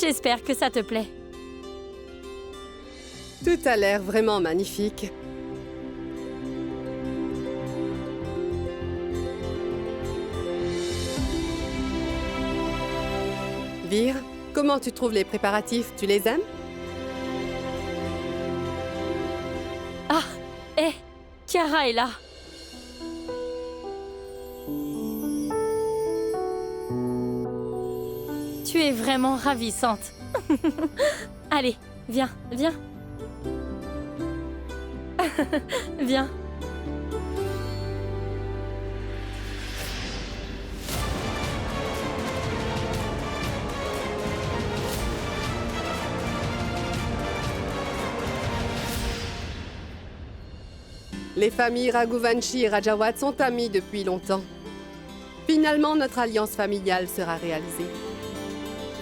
J'espère que ça te plaît. Tout a l'air vraiment magnifique. Vir, comment tu trouves les préparatifs? Tu les aimes? Ah, hé, Chiara est là. Tu es vraiment ravissante. Allez, viens, viens. Viens. Les familles Raghuvanshi et Rajawat sont amies depuis longtemps. Finalement, notre alliance familiale sera réalisée.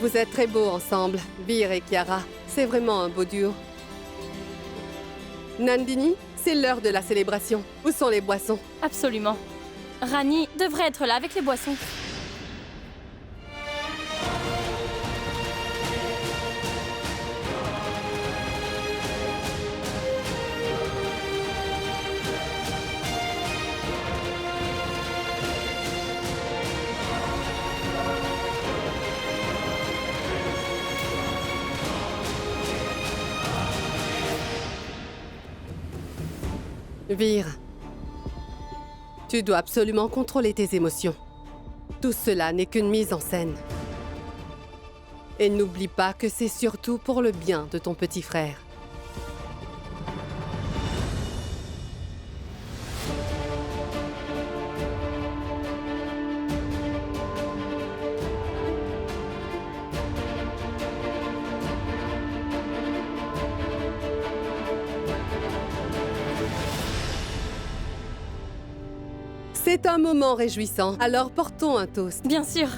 Vous êtes très beaux ensemble, Vir et Chiara. C'est vraiment un beau duo. Nandini, c'est l'heure de la célébration. Où sont les boissons? Absolument. Rani devrait être là avec les boissons. Vir, tu dois absolument contrôler tes émotions. Tout cela n'est qu'une mise en scène. Et n'oublie pas que c'est surtout pour le bien de ton petit frère. C'est un moment réjouissant, alors portons un toast. Bien sûr.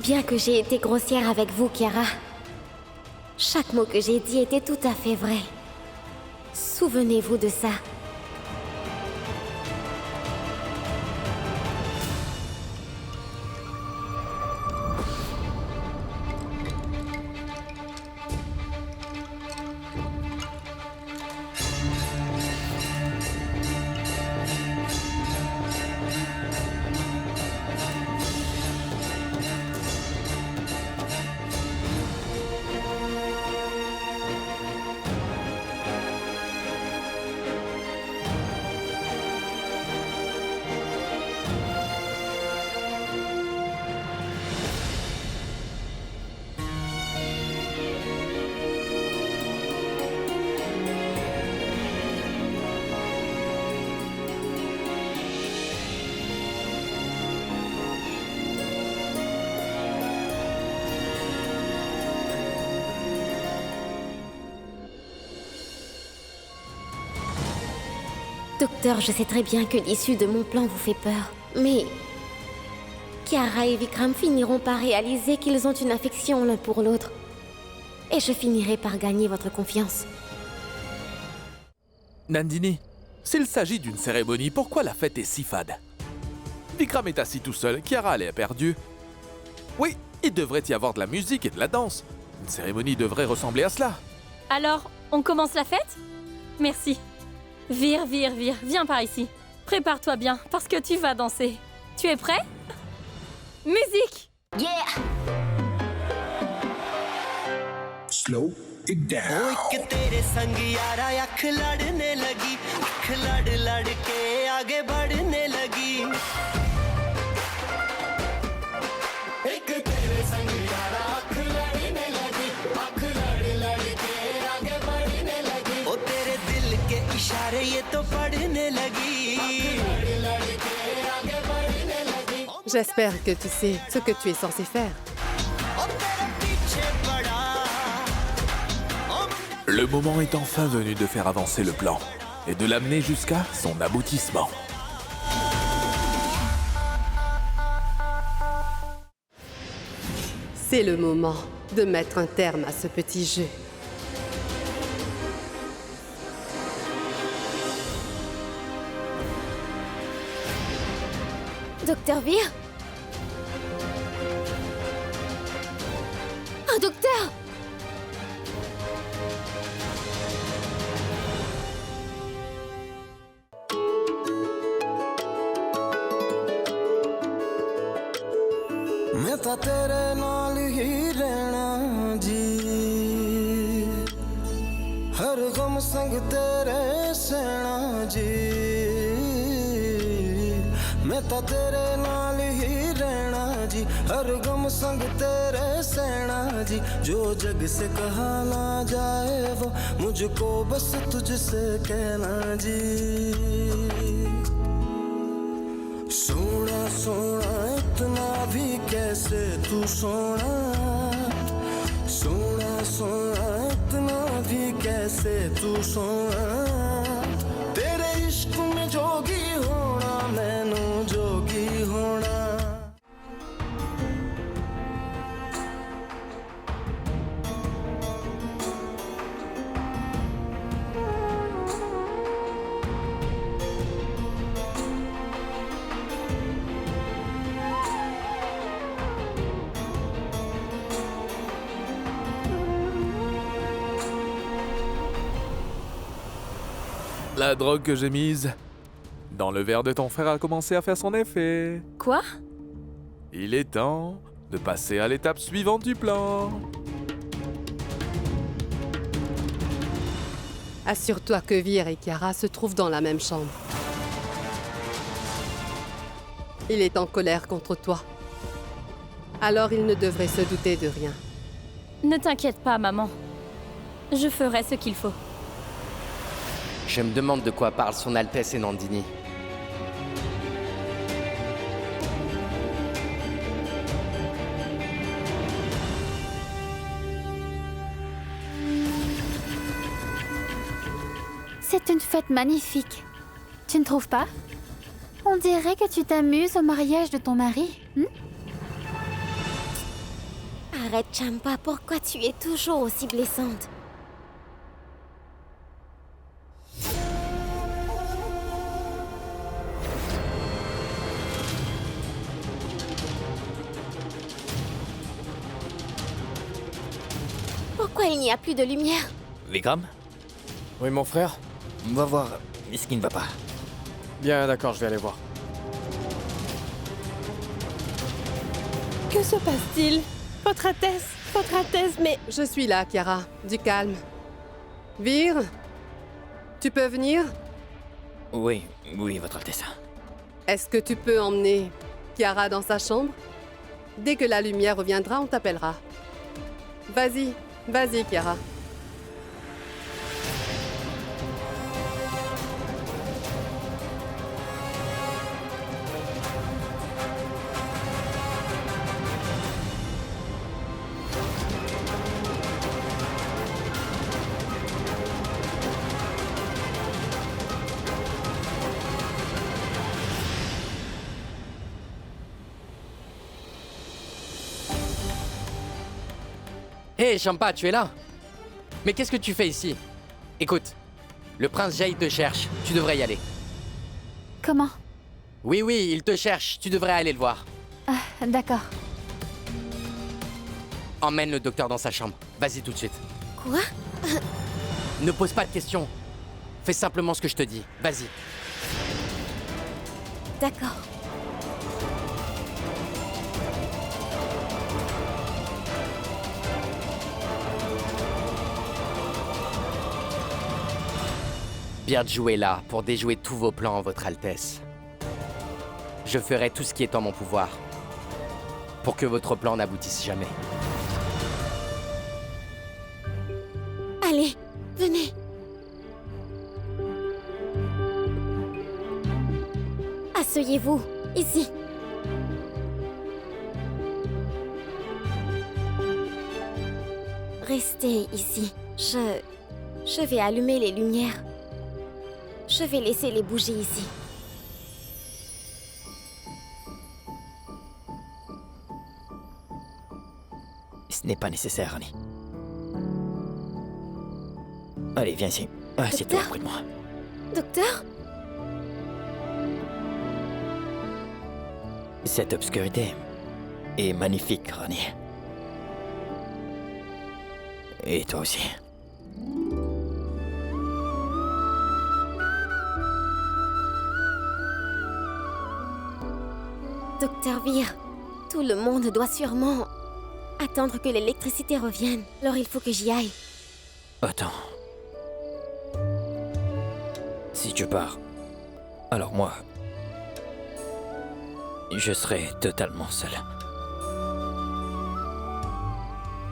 Bien que j'ai été grossière avec vous, Chiara, chaque mot que j'ai dit était tout à fait vrai. Souvenez-vous de ça. Docteur, je sais très bien que l'issue de mon plan vous fait peur, mais Chiara et Vikram finiront par réaliser qu'ils ont une affection l'un pour l'autre. Et je finirai par gagner votre confiance. Nandini, s'il s'agit d'une cérémonie, pourquoi la fête est si fade? Vikram est assis tout seul, Chiara elle est perdue. Oui, il devrait y avoir de la musique et de la danse. Une cérémonie devrait ressembler à cela. Alors, on commence la fête? Merci. Vir, viens par ici. Prépare-toi bien, parce que tu vas danser. Tu es prêt? Musique! Yeah! Slow it down. तेरे संग यारा अख लड़ने लगी अख लड़ लड़ के आगे बढ़ने लगी एक तेरे संग यारा अख लड़ने लगी अख लड़ लड़ के आगे बढ़ने लगी ओ तेरे दिल के इशारे ये तो पढ़ने लगी J'espère que tu sais ce que tu es censé faire. और तेरे पीछे पड़ा Le moment est enfin venu de faire avancer le plan et de l'amener jusqu'à son aboutissement. C'est le moment de mettre un terme à ce petit jeu. Docteur Vir? Oh, docteur! मैं ਤਾਂ तेरे नाल ही रहना जी हर गम संग तेरे सहना जी मैं ਤਾਂ तेरे नाल ही रहना जी हर गम संग तेरे सहना जी जो जग से कहा ना जाए वो मुझको बस तुझसे कहना जी सोना सोना इतना भी कैसे तू सोना सोना सोना इतना भी कैसे तू सोना तेरे इश्क में जोगी होना मैनू जोगी होना La drogue que j'ai mise dans le verre de ton frère a commencé à faire son effet. Quoi? Il est temps de passer à l'étape suivante du plan. Assure-toi que Vir et Kiara se trouvent dans la même chambre. Il est en colère contre toi. Alors il ne devrait se douter de rien. Ne t'inquiète pas, maman. Je ferai ce qu'il faut. Je me demande de quoi parle son Altesse et Nandini. C'est une fête magnifique. Tu ne trouves pas? On dirait que tu t'amuses au mariage de ton mari. Arrête, Champa, pourquoi tu es toujours aussi blessante? Pourquoi il n'y a plus de lumière? Vikram? Oui, mon frère? On va voir ce qui ne va pas. Bien, d'accord, je vais aller voir. Que se passe-t-il? Votre Altesse, mais... Je suis là, Kiara. Du calme. Vir, tu peux venir? Oui, Votre Altesse. Est-ce que tu peux emmener Kiara dans sa chambre? Dès que la lumière reviendra, on t'appellera. Vas-y, Kiara. Hé, Champa, tu es là? Mais qu'est-ce que tu fais ici? Écoute, le prince Jay te cherche, tu devrais y aller. Comment? Oui, il te cherche, tu devrais aller le voir. Ah, d'accord. Emmène le docteur dans sa chambre, vas-y tout de suite. Quoi? Ne pose pas de questions. Fais simplement ce que je te dis, vas-y. D'accord. Birdjou est là pour déjouer tous vos plans, Votre Altesse. Je ferai tout ce qui est en mon pouvoir pour que votre plan n'aboutisse jamais. Allez, venez. vous, ici. Restez ici. Je vais allumer les lumières. Je vais laisser les bougies ici. Ce n'est pas nécessaire, Annie. Allez, viens ici. Assieds-toi près de moi. Docteur? Cette obscurité est magnifique, Rani. Et toi aussi. Docteur Vir, tout le monde doit sûrement attendre que l'électricité revienne. Alors il faut que j'y aille. Attends. Si tu pars, alors moi, je serai totalement seul.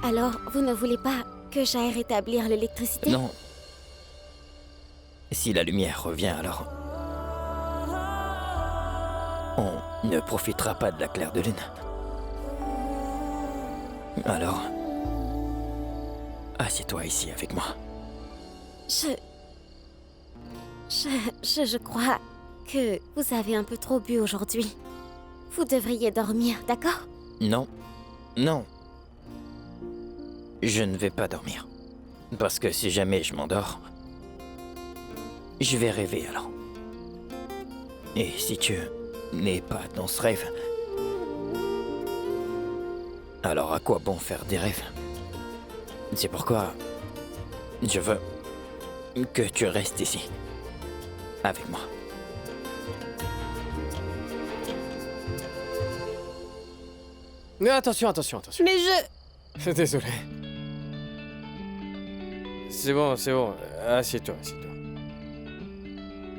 Alors, vous ne voulez pas que j'aille rétablir l'électricité? Non. Si la lumière revient, alors... on ne profitera pas de la claire de lune. Alors... assieds-toi ici avec moi. Je crois que vous avez un peu trop bu aujourd'hui. Vous devriez dormir, d'accord? Non. Non. Je ne vais pas dormir. Parce que si jamais je m'endors, je vais rêver alors. Et si tu n'es pas dans ce rêve, alors à quoi bon faire des rêves? C'est pourquoi je veux que tu restes ici, avec moi. Mais attention, attention, attention. Mais je... Désolé. C'est bon, c'est bon. Assieds-toi, assieds-toi.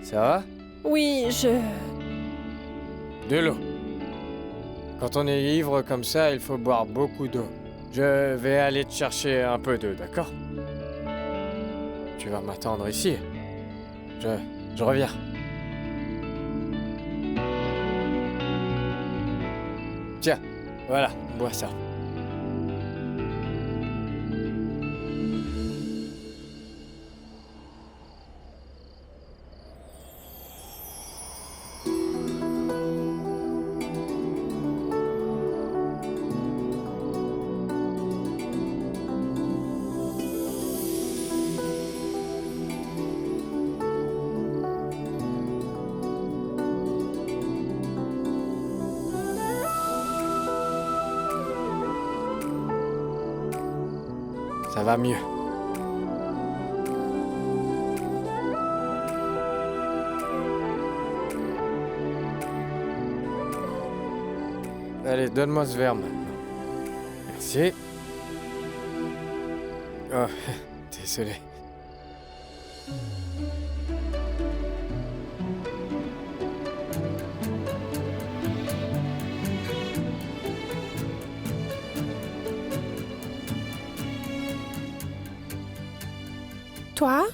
Ça va? Oui, De l'eau. Quand on est ivre comme ça, il faut boire beaucoup d'eau. Je vais aller te chercher un peu d'eau, d'accord? Tu vas m'attendre ici. Je reviens. Tiens, voilà, bois ça. Ça va mieux. Allez, donne-moi ce verre maintenant. Merci. Oh, désolé. Toi,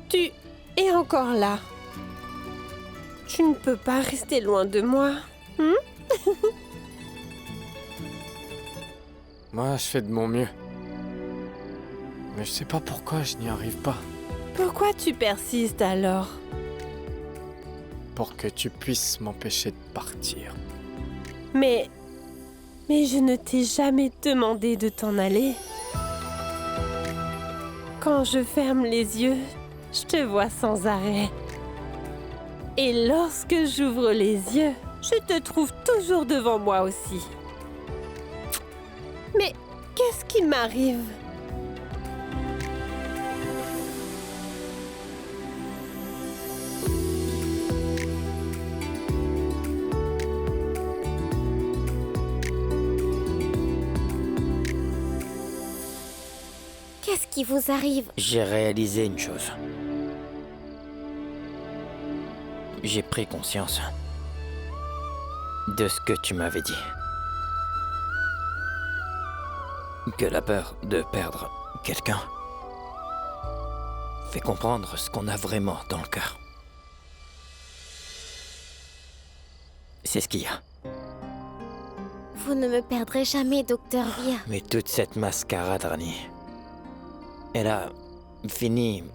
tu es encore là. Tu ne peux pas rester loin de moi, hein? Moi, je fais de mon mieux. Mais je sais pas pourquoi je n'y arrive pas. Pourquoi tu persistes alors? Pour que tu puisses m'empêcher de partir. Mais je ne t'ai jamais demandé de t'en aller. Quand je ferme les yeux, je te vois sans arrêt. Et lorsque j'ouvre les yeux, je te trouve toujours devant moi aussi. Mais qu'est-ce qui m'arrive? Qu'est-ce qui vous arrive? J'ai réalisé une chose. J'ai pris conscience de ce que tu m'avais dit. Que la peur de perdre quelqu'un fait comprendre ce qu'on a vraiment dans le cœur. C'est ce qu'il y a. Vous ne me perdrez jamais, Docteur Vir. Mais toute cette mascarade, Rani, elle a fini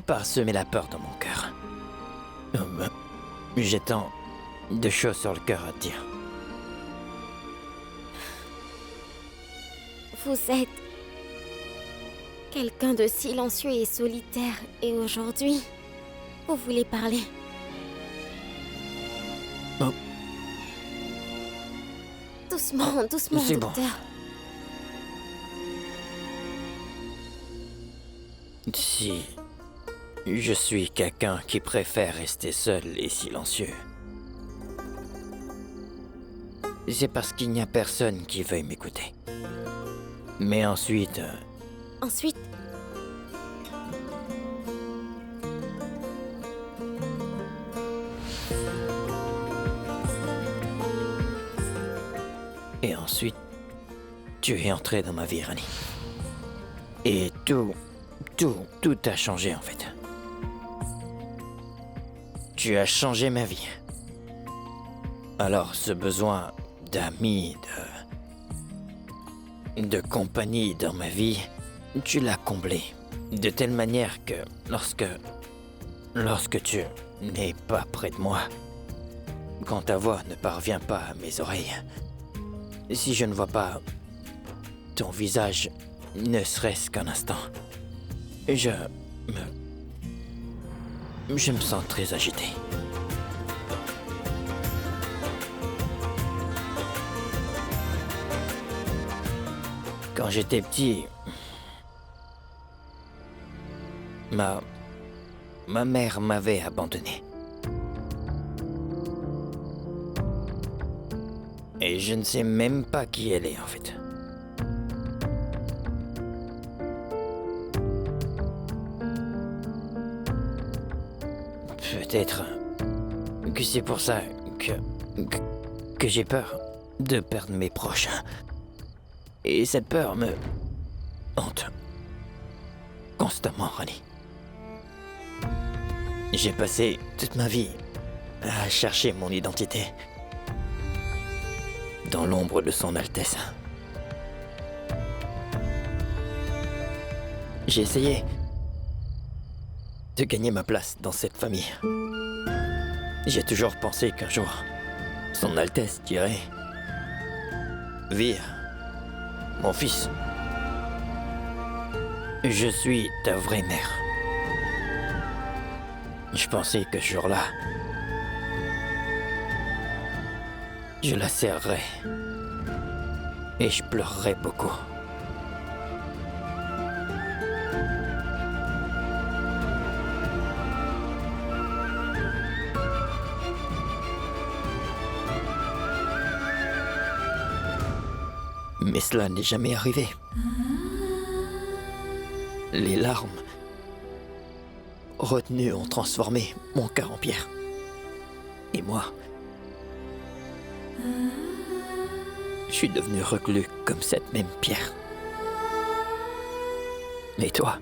par semer la peur dans mon cœur. J'ai tant de choses sur le cœur à te dire. Vous êtes quelqu'un de silencieux et solitaire. Et aujourd'hui, vous voulez parler. Oh. Doucement, doucement, C'est bon. docteur. Si je suis quelqu'un qui préfère rester seul et silencieux, c'est parce qu'il n'y a personne qui veuille m'écouter. Mais ensuite... Ensuite, Et ensuite, tu es entré dans ma vie, Rani. Et tout a changé en fait. Tu as changé ma vie. Alors ce besoin d'amis, de compagnie dans ma vie, tu l'as comblé. De telle manière que lorsque tu n'es pas près de moi, quand ta voix ne parvient pas à mes oreilles, si je ne vois pas ton visage, ne serait-ce qu'un instant, je me sens très agité. Quand j'étais petit, ma mère m'avait abandonné. Et je ne sais même pas qui elle est en fait. Peut-être que c'est pour ça que j'ai peur de perdre mes proches. Et cette peur me hante constamment, Rani. J'ai passé toute ma vie à chercher mon identité dans l'ombre de son Altesse. J'ai essayé de gagner ma place dans cette famille. J'ai toujours pensé qu'un jour, son Altesse dirait « Vir, mon fils, je suis ta vraie mère. » Je pensais que ce jour-là, je la serrerais et je pleurerais beaucoup. Mais cela n'est jamais arrivé. Les larmes retenues ont transformé mon cœur en pierre. Et moi, je suis devenu reclus comme cette même pierre. Mais toi,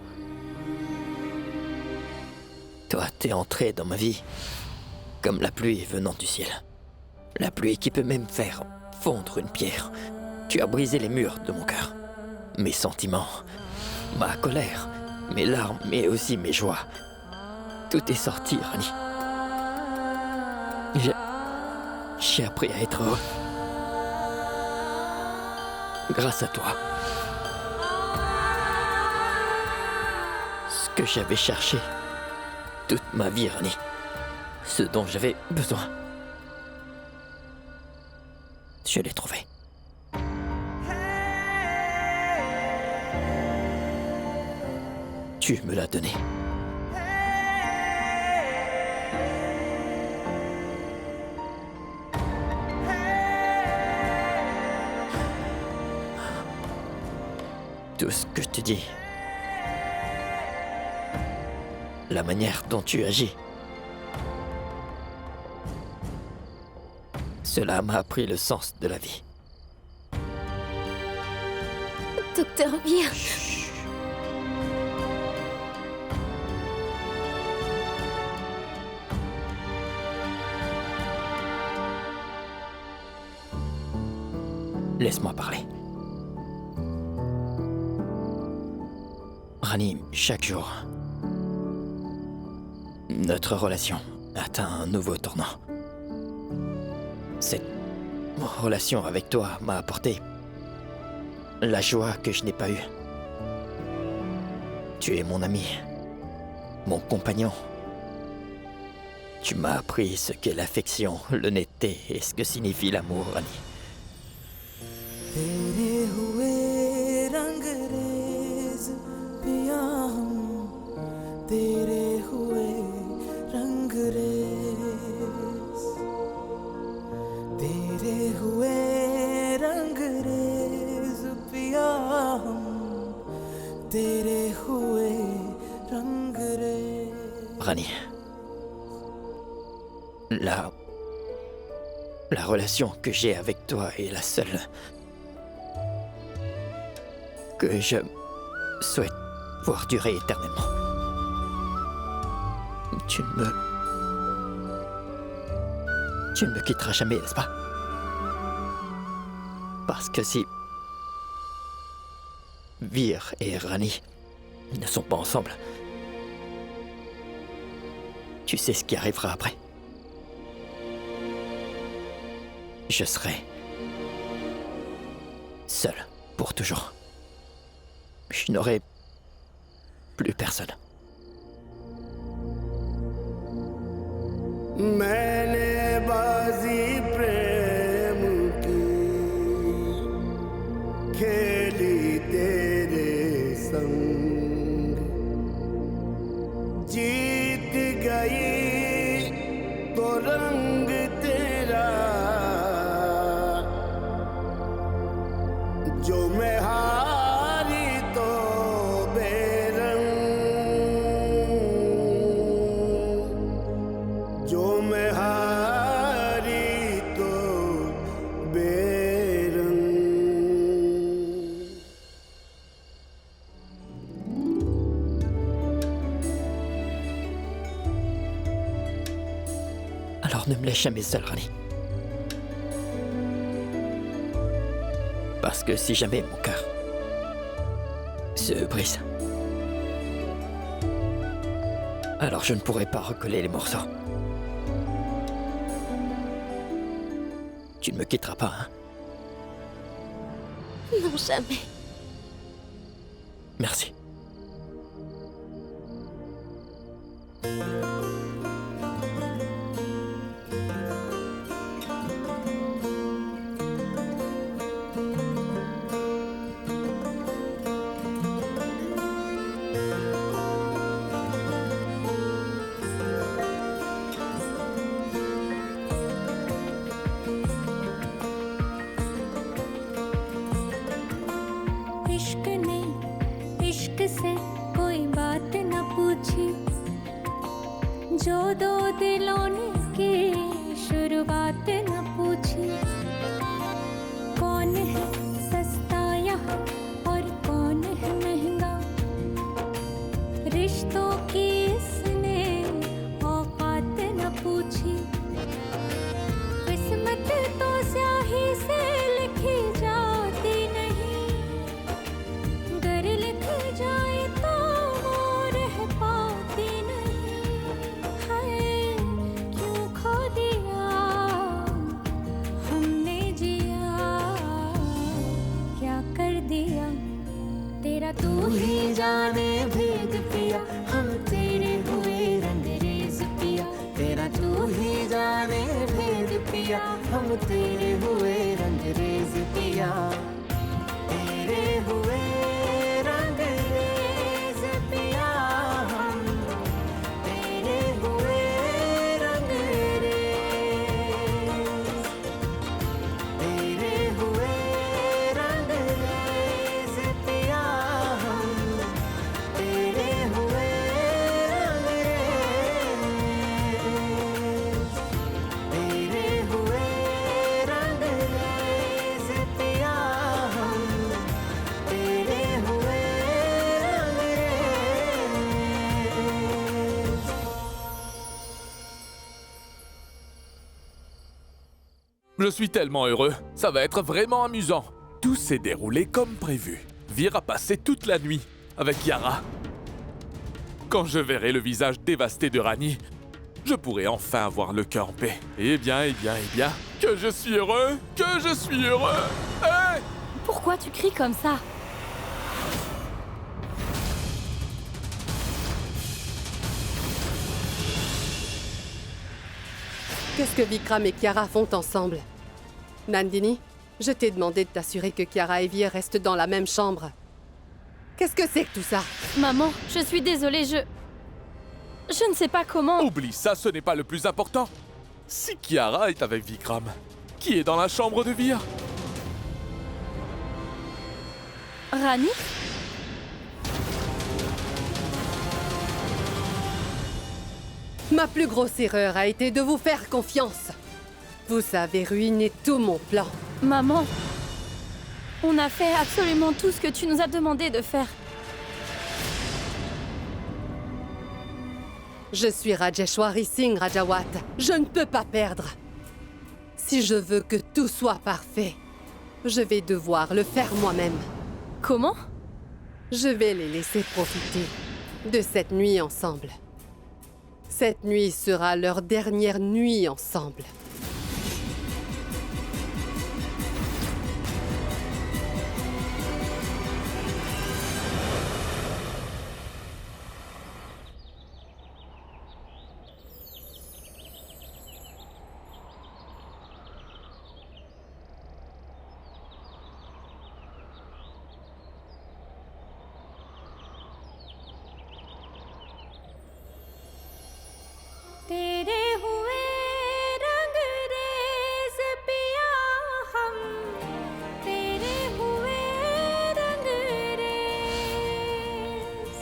t'es entré dans ma vie comme la pluie venant du ciel. La pluie qui peut même faire fondre une pierre. Tu as brisé les murs de mon cœur. Mes sentiments, ma colère, mes larmes, mais aussi mes joies. Tout est sorti, Rani. J'ai appris à être heureux. Grâce à toi. Ce que j'avais cherché toute ma vie, Rani. Ce dont j'avais besoin. Je l'ai trouvé. Tu me l'as donné. Tout ce que je te dis, la manière dont tu agis, cela m'a appris le sens de la vie. Docteur Vir. Laisse-moi parler. Rani, chaque jour, notre relation atteint un nouveau tournant. Cette relation avec toi m'a apporté la joie que je n'ai pas eue. Tu es mon ami, mon compagnon. Tu m'as appris ce qu'est l'affection, l'honnêteté et ce que signifie l'amour, Rani. Rani, la relation que j'ai avec toi est la seule que je souhaite voir durer éternellement. Tu ne me quitteras jamais, n'est-ce pas? Parce que si Vir et Rani ne sont pas ensemble, tu sais ce qui arrivera après. Je serai seul pour toujours. Je n'aurai plus personne. मैंने बाजी प्रेम की खेली तेरे संग, जीत गई तो रंग तेरा, जो मैं हारी तो बेरंग, जो मैं हारी तो बेरंग. Alors ne me laisse jamais seul, Rani. Parce que si jamais mon cœur se brise, alors je ne pourrai pas recoller les morceaux. Tu ne me quitteras pas, hein? Non, jamais. Merci. इश्क ने इश्क से कोई बात न पूछी, जो दो दिलों ने की शुरुआत न पूछी. कौन है सस्ता यहाँ और कौन है महंगा, रिश्तों की इसने औकात न पूछी. किस्मत तो स्याही से लिखी जाती नहीं, गर लिख जाए तो वो रह पाती नहीं. है क्यों खो दिया हमने जिया, क्या कर दिया तेरा तू ही जाने भेद पिया. हम तेरे हुए रंगरेज पिया, तेरा तू ही जाने भेद पिया. हम तेरे हुए रंगरेज पिया, तेरे हुए रंगरेज पिया. हम तेरे हुए रंगरेज, तेरे हुए रंगरेज पिया. हम तेरे हुए रंगरेज, तेरे हुए Rangrez. Je suis tellement heureux. Ça va être vraiment amusant. Tout s'est déroulé comme prévu. Vir a passé toute la nuit avec Yara. Quand je verrai le visage dévasté de Rani, je pourrai enfin avoir le cœur en paix. Eh bien, que je suis heureux! Que je suis heureux! Hey! Pourquoi tu cries comme ça? Qu'est-ce que Vikram et Kiara font ensemble? Nandini, je t'ai demandé de t'assurer que Kiara et Vir restent dans la même chambre. Qu'est-ce que c'est que tout ça? Maman, je suis désolée, je ne sais pas comment... Oublie ça, ce n'est pas le plus important. Si Kiara est avec Vikram, qui est dans la chambre de Vir? Rani? Ma plus grosse erreur a été de vous faire confiance. Vous avez ruiné tout mon plan. Maman, on a fait absolument tout ce que tu nous as demandé de faire. Je suis Rajeshwari Singh Rajawat. Je ne peux pas perdre. Si je veux que tout soit parfait, je vais devoir le faire moi-même. Comment? Je vais les laisser profiter de cette nuit ensemble. Cette nuit sera leur dernière nuit ensemble. तेरे हुए रंग रेज़ पिया हम तेरे हुए रंग रेज़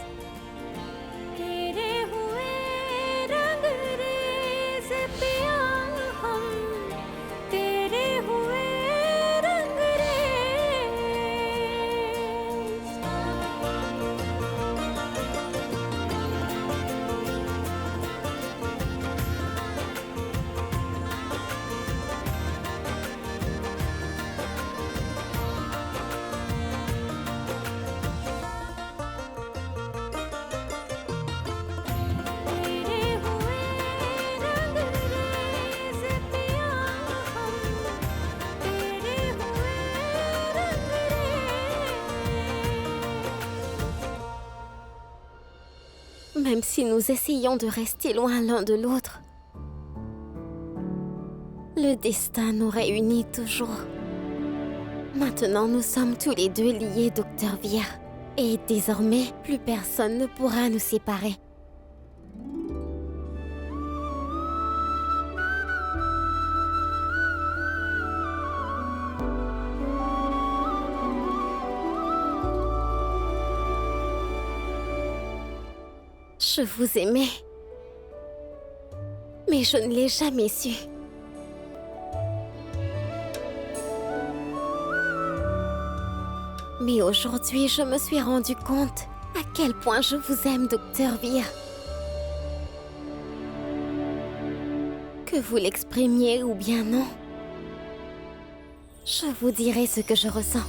तेरे हुए रंग रेज़ पिया हम तेरे हुए रंग Même si nous essayons de rester loin l'un de l'autre, le destin nous réunit toujours. Maintenant, nous sommes tous les deux liés, Dr. Vir. Et désormais, plus personne ne pourra nous séparer. Je vous aimais, mais je ne l'ai jamais su. Mais aujourd'hui, je me suis rendu compte à quel point je vous aime, Dr. Vir. Que vous l'exprimiez ou bien non, je vous dirai ce que je ressens.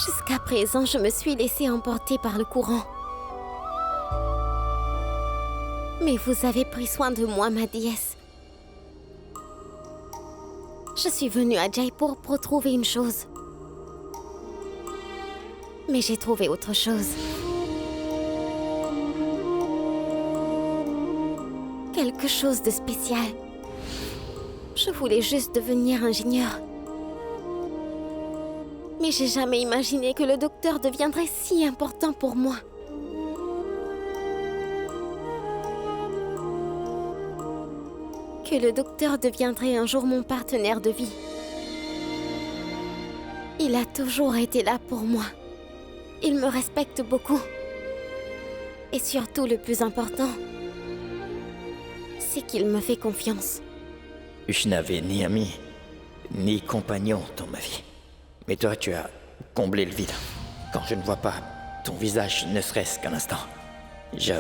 Jusqu'à présent, je me suis laissée emporter par le courant. Mais vous avez pris soin de moi, ma déesse. Je suis venue à Jaipur pour trouver une chose. Mais j'ai trouvé autre chose. quelque chose de spécial. Je voulais juste devenir ingénieur. Mais j'ai jamais imaginé que le docteur deviendrait si important pour moi. Que le docteur deviendrait un jour mon partenaire de vie. Il a toujours été là pour moi. Il me respecte beaucoup. Et surtout, le plus important, c'est qu'il me fait confiance. Je n'avais ni ami, ni compagnon dans ma vie. Mais toi, tu as comblé le vide. Quand je ne vois pas ton visage, ne serait-ce qu'un instant, je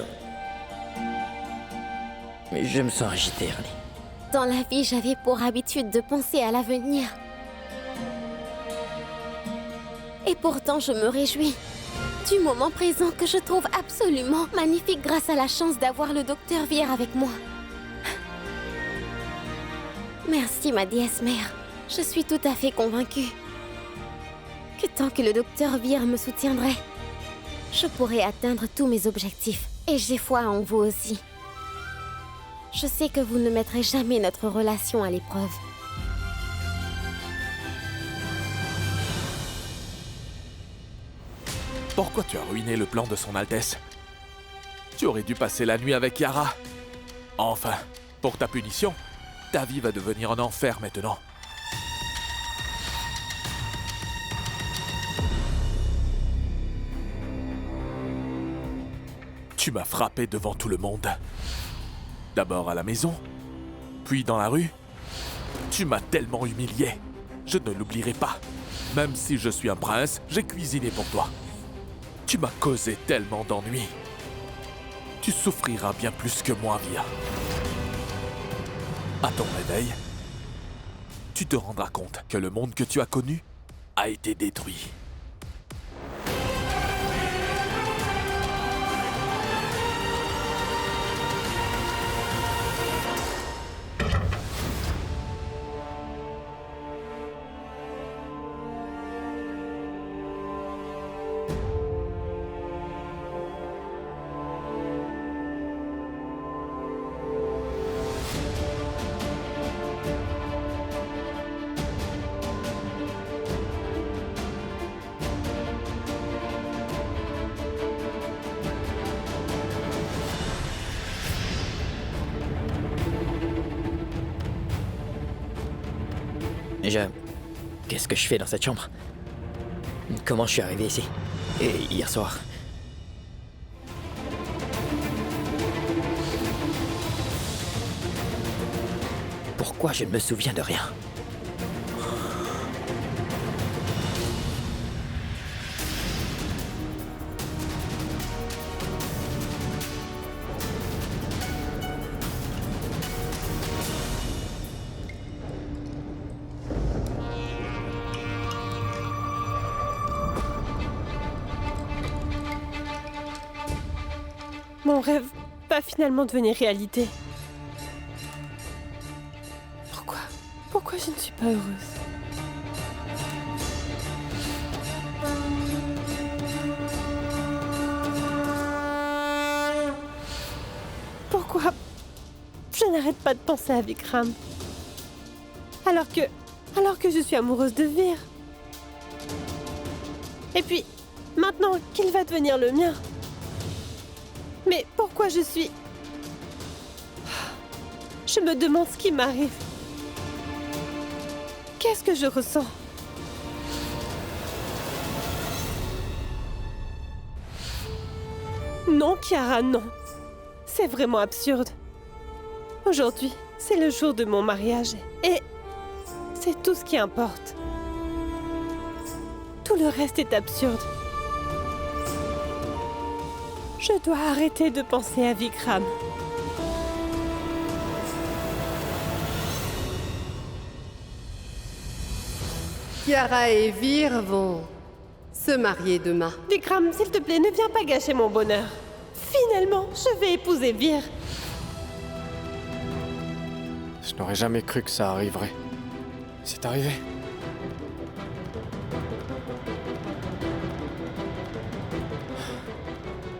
me sens agité, Rani. Dans la vie, j'avais pour habitude de penser à l'avenir. Et pourtant, je me réjouis du moment présent que je trouve absolument magnifique grâce à la chance d'avoir le docteur Vir avec moi. Merci, ma déesse mère. Je suis tout à fait convaincue que tant que le docteur Vir me soutiendrait, je pourrais atteindre tous mes objectifs. Et j'ai foi en vous aussi. Je sais que vous ne mettrez jamais notre relation à l'épreuve. Pourquoi tu as ruiné le plan de son Altesse? Tu aurais dû passer la nuit avec Yara. Enfin, pour ta punition, ta vie va devenir un enfer maintenant. Tu m'as frappé devant tout le monde. D'abord à la maison, puis dans la rue. Tu m'as tellement humilié. Je ne l'oublierai pas. Même si je suis un prince, j'ai cuisiné pour toi. Tu m'as causé tellement d'ennuis. Tu souffriras bien plus que moi, Vir. À ton réveil, tu te rendras compte que le monde que tu as connu a été détruit. Qu'est-ce que je fais dans cette chambre? Comment je suis arrivé ici? Et hier soir? Pourquoi je ne me souviens de rien? Mon rêve va finalement devenir réalité. Pourquoi je ne suis pas heureuse? Pourquoi je n'arrête pas de penser à Vikram? Alors que je suis amoureuse de Vir. Et puis, maintenant qu'il va devenir le mien. Mais pourquoi je suis... Je me demande ce qui m'arrive. Qu'est-ce que je ressens? Non, Kiara, non. C'est vraiment absurde. Aujourd'hui, c'est le jour de mon mariage et c'est tout ce qui importe. Tout le reste est absurde. Je dois arrêter de penser à Vikram. Kiara et Vir vont se marier demain. Vikram, s'il te plaît, ne viens pas gâcher mon bonheur. Finalement, je vais épouser Vir. Je n'aurais jamais cru que ça arriverait. C'est arrivé.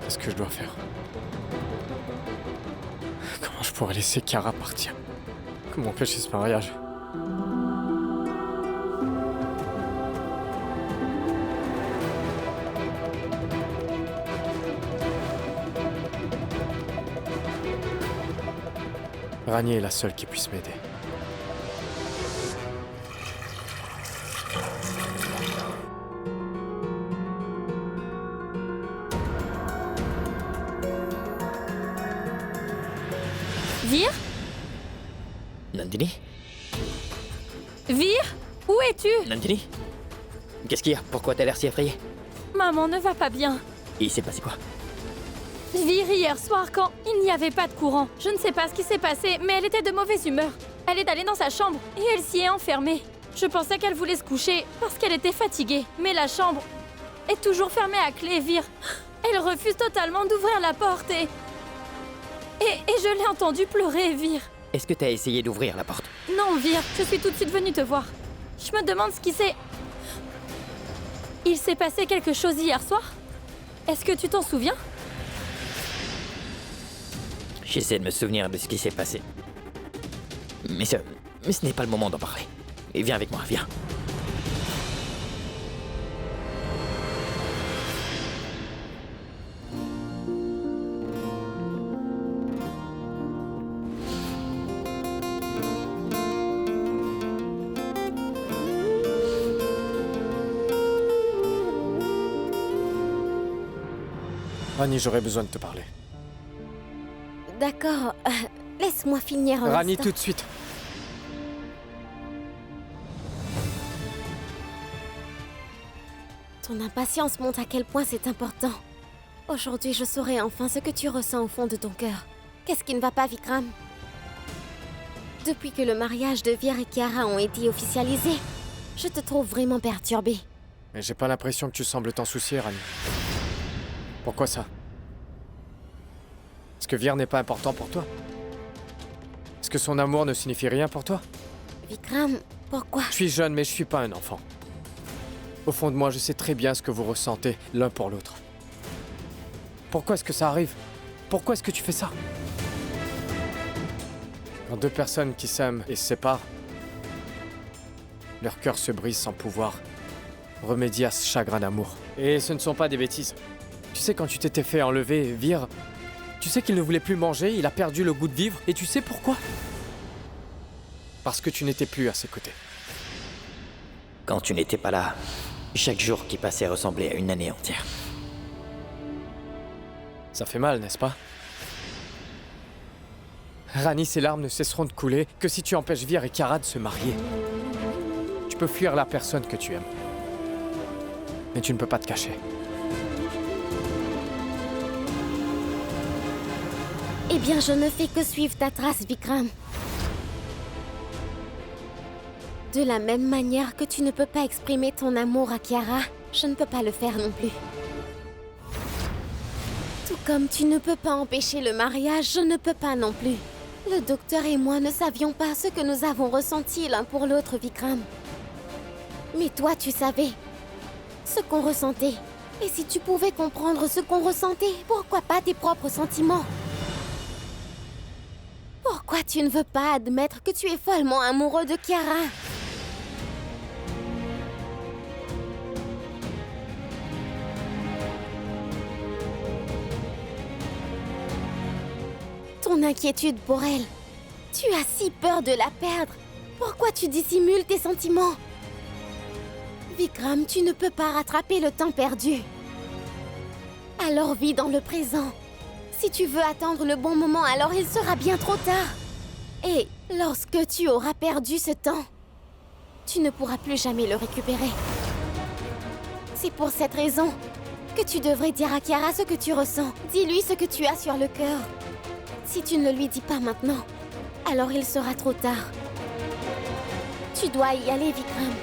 Qu'est-ce que je dois faire? Comment je pourrais laisser Kiara partir. Comment empêcher ce mariage? Rani est la seule qui puisse m'aider. Vir? Nandini? Vir? Où es-tu? Nandini? Qu'est-ce qu'il y a? Pourquoi t'as l'air si effrayée? Maman ne va pas bien. Il s'est passé quoi? Vir, hier soir, quand il n'y avait pas de courant. Je ne sais pas ce qui s'est passé, mais elle était de mauvaise humeur. Elle est allée dans sa chambre et elle s'y est enfermée. Je pensais qu'elle voulait se coucher parce qu'elle était fatiguée. Mais la chambre est toujours fermée à clé, Vir. Elle refuse totalement d'ouvrir la porte et je l'ai entendue pleurer, Vir. Est-ce que t'as essayé d'ouvrir la porte? Non, Vir, je suis tout de suite venue te voir. Je me demande ce qui s'est... Il s'est passé quelque chose hier soir? Est-ce que tu t'en souviens? J'essaie de me souvenir de ce qui s'est passé. Mais ce n'est pas le moment d'en parler. Et viens avec moi, viens. Rani, j'aurais besoin de te parler. D'accord, laisse-moi finir un Rani, instant. tout de suite. Ton impatience montre à quel point c'est important. Aujourd'hui, je saurai enfin ce que tu ressens au fond de ton cœur. Qu'est-ce qui ne va pas, Vikram? Depuis que le mariage de Vir et Kiara ont été officialisés, je te trouve vraiment perturbée. Mais j'ai pas l'impression que tu sembles t'en soucier, Rani. Pourquoi ça? Est-ce que Vir n'est pas important pour toi? Est-ce que son amour ne signifie rien pour toi? Vikram, pourquoi? Je suis jeune, mais je suis pas un enfant. Au fond de moi, je sais très bien ce que vous ressentez l'un pour l'autre. Pourquoi est-ce que ça arrive? Pourquoi est-ce que tu fais ça? Quand deux personnes qui s'aiment et se séparent, leur cœur se brise sans pouvoir remédier à ce chagrin d'amour. Et ce ne sont pas des bêtises. Tu sais, quand tu t'étais fait enlever, Vir, tu sais qu'il ne voulait plus manger, il a perdu le goût de vivre, et tu sais pourquoi? Parce que tu n'étais plus à ses côtés. Quand tu n'étais pas là, chaque jour qui passait ressemblait à une année entière. Ça fait mal, n'est-ce pas? Rani, ces larmes ne cesseront de couler que si tu empêches Vir et Kiara de se marier. Tu peux fuir la personne que tu aimes. Mais tu ne peux pas te cacher. Eh bien, je ne fais que suivre ta trace, Vikram. De la même manière que tu ne peux pas exprimer ton amour à Kiara, je ne peux pas le faire non plus. Tout comme tu ne peux pas empêcher le mariage, je ne peux pas non plus. Le docteur et moi ne savions pas ce que nous avons ressenti l'un pour l'autre, Vikram. Mais toi, tu savais ce qu'on ressentait. Et si tu pouvais comprendre ce qu'on ressentait, pourquoi pas tes propres sentiments? Pourquoi tu ne veux pas admettre que tu es follement amoureux de Kiara? Ton inquiétude pour elle. Tu as si peur de la perdre. Pourquoi tu dissimules tes sentiments? Vikram, tu ne peux pas rattraper le temps perdu. Alors vis dans le présent. Si tu veux attendre le bon moment, alors il sera bien trop tard. Et lorsque tu auras perdu ce temps, tu ne pourras plus jamais le récupérer. C'est pour cette raison que tu devrais dire à Kiara ce que tu ressens. Dis-lui ce que tu as sur le cœur. Si tu ne le lui dis pas maintenant, alors il sera trop tard. Tu dois y aller, Vikram.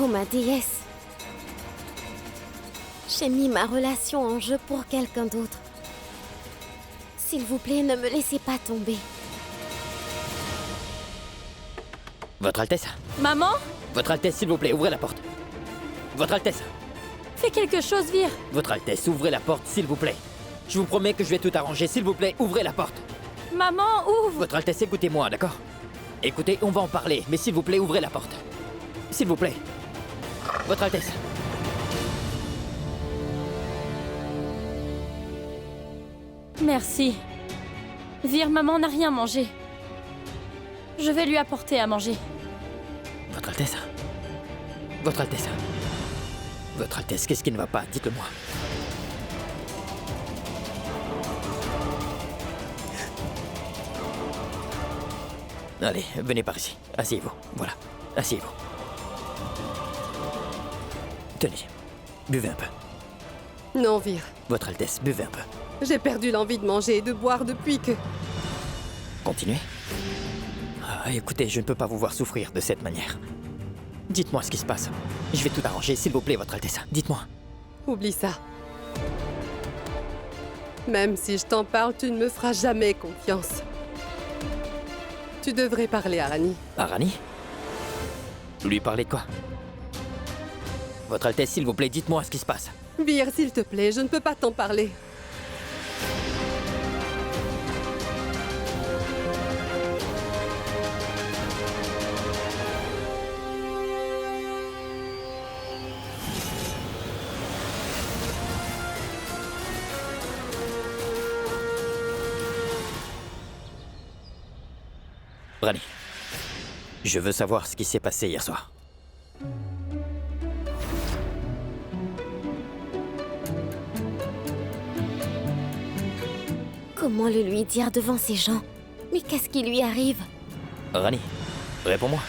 Oh ma déesse. J'ai mis ma relation en jeu pour quelqu'un d'autre. S'il vous plaît, ne me laissez pas tomber. Votre Altesse? Maman? Votre Altesse, s'il vous plaît, ouvrez la porte. Votre Altesse? Fais quelque chose, Vir. Votre Altesse, ouvrez la porte, s'il vous plaît. Je vous promets que je vais tout arranger, s'il vous plaît, ouvrez la porte. Maman, ouvre. Votre Altesse, écoutez-moi, d'accord? Écoutez, on va en parler, mais s'il vous plaît, ouvrez la porte. S'il vous plaît. Votre Altesse. Merci. Vir, maman n'a rien mangé. Je vais lui apporter à manger. Votre Altesse. Votre Altesse. Votre Altesse, qu'est-ce qui ne va pas? Dites-le-moi. Allez, venez par ici. Asseyez-vous. Voilà. Asseyez-vous. Tenez. Buvez un peu. Non, Vir. Votre Altesse, buvez un peu. J'ai perdu l'envie de manger et de boire depuis que... Continuez. Ah, écoutez, je ne peux pas vous voir souffrir de cette manière. Dites-moi ce qui se passe. Je vais tout arranger, s'il vous plaît, Votre Altesse. Dites-moi. Oublie ça. Même si je t'en parle, tu ne me feras jamais confiance. Tu devrais parler à Rani. À Rani? Lui parler de quoi? Votre Altesse, s'il vous plaît, dites-moi ce qui se passe. Vir, s'il te plaît, je ne peux pas t'en parler. Rani, je veux savoir ce qui s'est passé hier soir. Comment le lui dire devant ces gens? Mais qu'est-ce qui lui arrive? Rani, réponds-moi.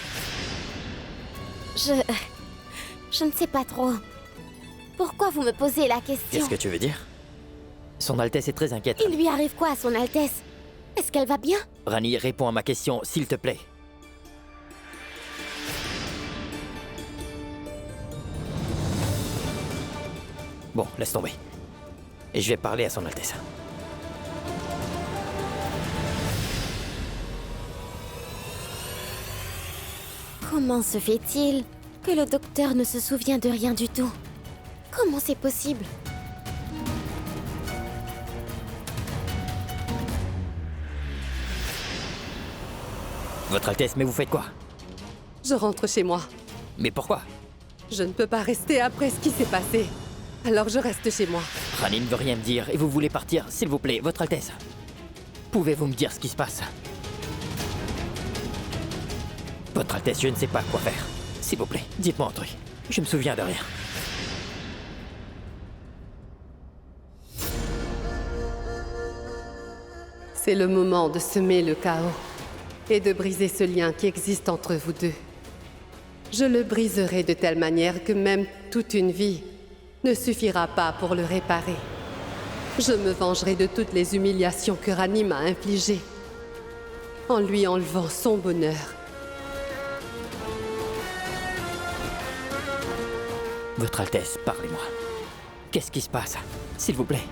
Je ne sais pas trop. Pourquoi vous me posez la question? Qu'est-ce que tu veux dire? Son Altesse est très inquiète. Il lui arrive quoi à son Altesse? Est-ce qu'elle va bien? Rani, réponds à ma question, s'il te plaît. Bon, laisse tomber. Et je vais parler à son Altesse. Comment se fait-il que le docteur ne se souvient de rien du tout? Comment c'est possible? Votre Altesse, mais vous faites quoi? Je rentre chez moi. Mais pourquoi? Je ne peux pas rester après ce qui s'est passé. Alors je reste chez moi. Rani ne veut rien me dire et vous voulez partir, s'il vous plaît, Votre Altesse. Pouvez-vous me dire ce qui se passe? Votre Altesse, je ne sais pas quoi faire. S'il vous plaît, dites-moi un truc. Je me souviens de rien. C'est le moment de semer le chaos et de briser ce lien qui existe entre vous deux. Je le briserai de telle manière que même toute une vie ne suffira pas pour le réparer. Je me vengerai de toutes les humiliations que Rani m'a infligées, en lui enlevant son bonheur. Votre Altesse, parlez-moi. Qu'est-ce qui se passe? S'il vous plaît.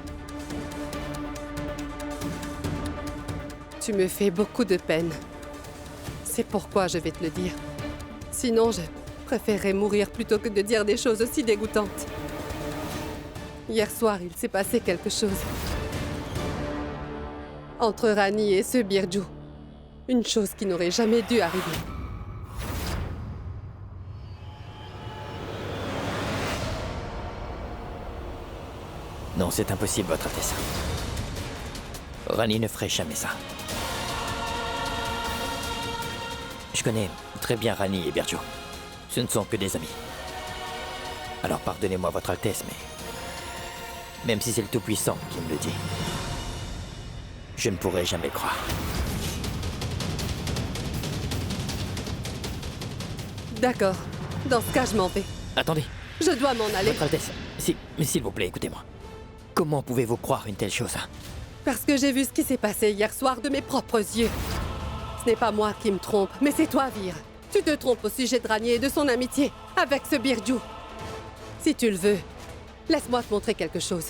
Tu me fais beaucoup de peine. C'est pourquoi je vais te le dire. Sinon, je préférerais mourir plutôt que de dire des choses aussi dégoûtantes. Hier soir, il s'est passé quelque chose. Entre Rani et ce Birju. Une chose qui n'aurait jamais dû arriver. Non, c'est impossible, Votre Altesse. Rani ne ferait jamais ça. Je connais très bien Rani et Birju. Ce ne sont que des amis. Alors pardonnez-moi, Votre Altesse, mais... même si c'est le Tout-Puissant qui me le dit, je ne pourrai jamais le croire. D'accord. Dans ce cas, je m'en vais. Attendez. Je dois m'en aller. Votre Altesse, s'il vous plaît, écoutez-moi. Comment pouvez-vous croire une telle chose? Parce que j'ai vu ce qui s'est passé hier soir de mes propres yeux. Ce n'est pas moi qui me trompe, mais c'est toi, Vir. Tu te trompes au sujet de Rani et de son amitié avec ce Birju. Si tu le veux, laisse-moi te montrer quelque chose.